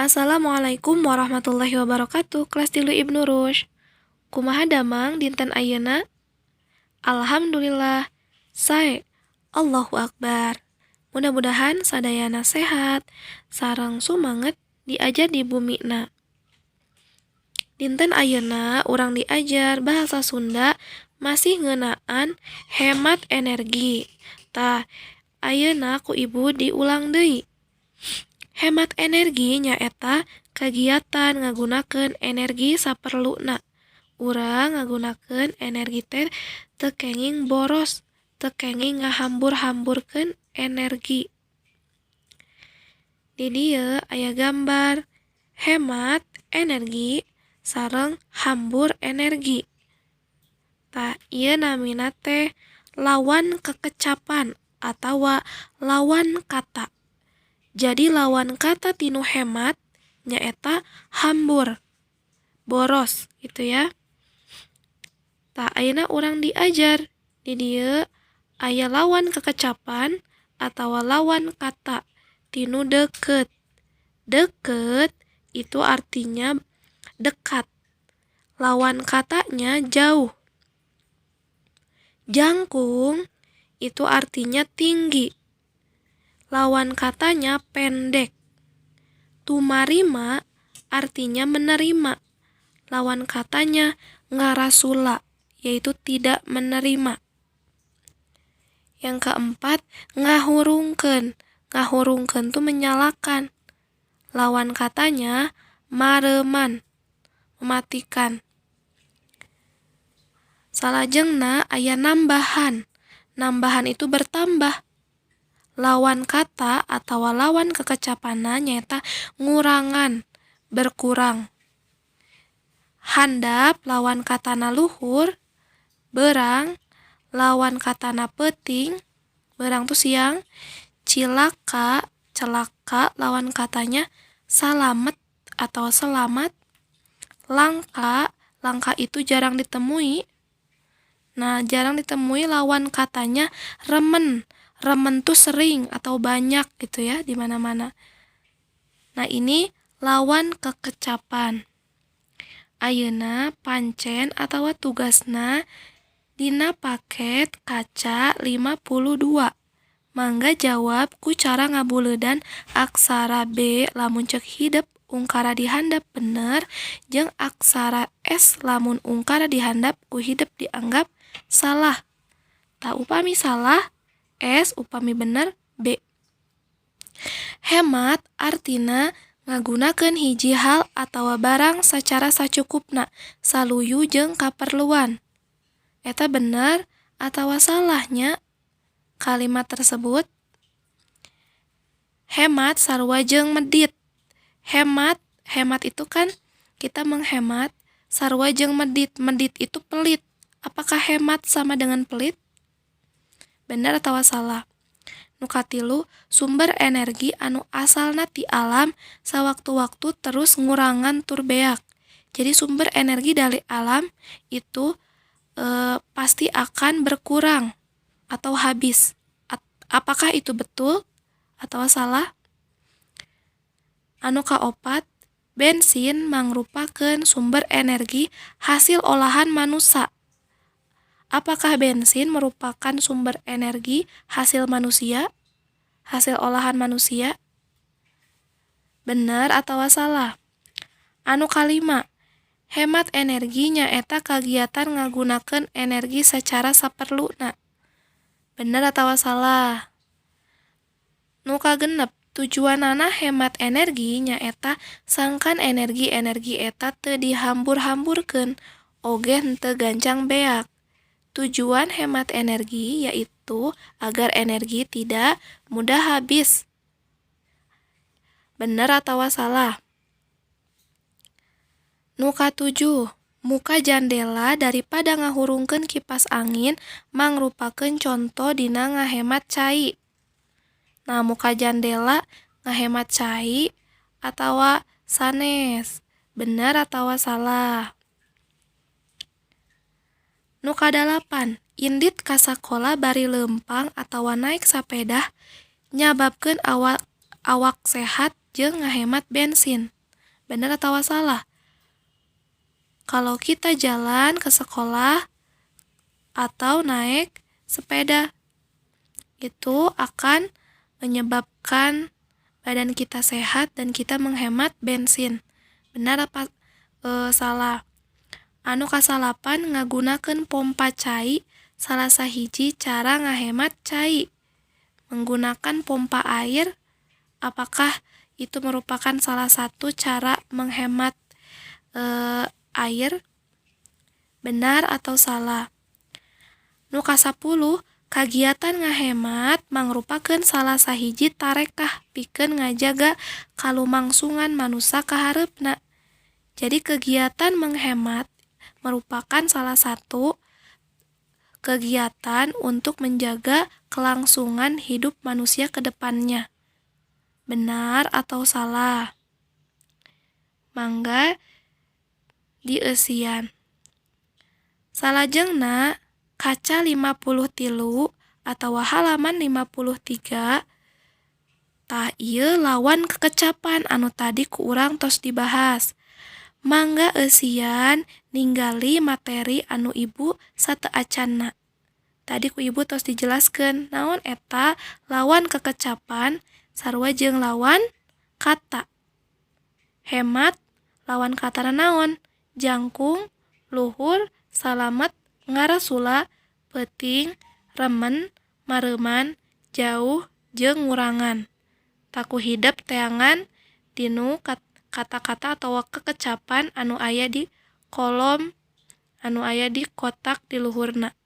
Assalamualaikum warahmatullahi wabarakatuh. Kelas 3 Ibnu Rushd. Kumaha damang dinten ayeuna? Alhamdulillah. Sae. Allahu Akbar. Mudah-mudahan sadayana sehat sareng sumanget diajar di bumina. Dinten ayeuna urang diajar bahasa Sunda masih ngeunaan hemat energi. Tah, ayeuna ku ibu diulang deui. Hemat energi nyaeta kagiatan ngagunakeun energi saperluna. Urang ngagunakeun energi teh teu kenging boros, teu kenging ngahambur-hamburkeun energi. Di dieu aya gambar hemat energi sareng hambur energi. Tah, ieu namina teh lawan kekecapan atawa lawan kata. Jadi lawan kata tinu hemat nyaeta hambur, boros gitu ya. Tah, ayeuna urang diajar di dieu aya lawan kekecapan atawa lawan kata tinu deukeut. Deukeut itu artinya dekat. Lawan katanya jauh. Jangkung itu artinya tinggi. Lawan katanya pendek. Tumarima artinya menerima. Lawan katanya ngarasula, yaitu tidak menerima. Yang keempat, ngahurungkeun. Ngahurungkeun tuh menyalakan. Lawan katanya mareuman, mematikan. Salajengna aya nambahan. Nambahan itu bertambah. Lawan kata atau lawan kekecapanna nyaeta ngurangan, berkurang. Handap lawan katana luhur, beurang lawan katana peuting, beurang tuh siang. Cilaka, celaka lawan katanya salamet atau selamat. Langka, langka itu jarang ditemui. Nah, jarang ditemui lawan katanya remen. Remen tuh sering atau banyak gitu ya di mana-mana. Nah, ini lawan kekecapan. Ayeuna pancen atawa tugasna dina paket kaca 52. Mangga jawab ku cara ngabuleudan aksara B lamun ceuk hidep ungkara dihandap bener jeung aksara S lamun ungkara dihandap ku hidep dianggap salah. Tah, upami salah S, upami bener B. Hemat artina ngagunakeun hiji hal atawa barang sacara sacukupna, saluyu jeung kaperluan. Eta bener atawa salahnya kalimat tersebut? Hemat sarua jeung medit. Hemat itu kan kita menghemat, sarua jeung medit. Medit itu pelit. Apakah hemat sama dengan pelit? Benar atau salah? Nu katilu, sumber energi anu asalna ti alam sawaktu-waktu terus ngurangan tur beak. Jadi sumber energi dari alam itu pasti akan berkurang atau habis. Apakah itu betul atau salah? Anu kaopat, bensin mangrupakeun sumber energi hasil olahan manusia. Apakah bensin merupakan sumber energi hasil manusia? Hasil olahan manusia? Benar atau salah? Anu kalima, hemat energi nyaeta kagiatan ngagunakeun energi secara saperluna. Benar atau salah? Nu kagenep, tujuanana hemat energi nyaeta sangkan energi-energi eta teu dihambur-hamburkeun oge henteu gancang beak. Tujuan hemat energi yaitu agar energi tidak mudah habis. Benar atau salah? Nu katujuh, muka jandela daripada ngahurungkeun kipas angin mangrupakeun conto dina ngahemat cai. Nah, muka jandela ngahemat cai atawa sanes. Benar atau salah? Nu kadalapan, indit ka sakola bari leumpang atawa naek sapeda nyababkeun awak sehat jeung ngahemat bensin. Benar atau salah? Kalau kita jalan ke sekolah atau naik sepeda, itu akan menyebabkan badan kita sehat dan kita menghemat bensin. Benar apa salah? Anu kasalapan ngagunakeun pompa cai salah sahiji cara ngahemat cai. Menggunakan pompa air, apakah itu merupakan salah satu cara menghemat air? Benar atau salah? Nu kasapuluh, kagiatan ngahemat mangrupakeun salah sahiji tarekah pikeun ngajaga kalumangsungan manusa ka hareupna. Jadi kegiatan menghemat merupakan salah satu kegiatan untuk menjaga kelangsungan hidup manusia ke depannya. Benar atau salah? Mangga dieusian. Salajengna kaca 53 atau halaman 53 tah ieu lawan kekecapan anu tadi ku urang tos dibahas. Mangga eusian ninggali materi anu ibu sateuacanna. Tadi ku ibu tos dijelaskeun naon eta lawan kekecapan sarua jeung lawan kata. Hemat lawan katana naon? Jangkung, luhur, salamet, ngarasula, peuting, remen, mareuman, jauh, jeung ngurangan. Taku hidep teangan dinu kata-kata atau kekecapan anu aya di kolom anu aya di kotak di luhurna.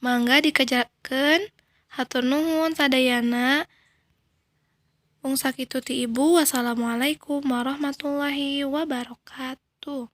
Mangga dikejakeun. Hatur nuhun sadayana. Mung sakitu ti ibu. Wassalamualaikum warahmatullahi wabarakatuh.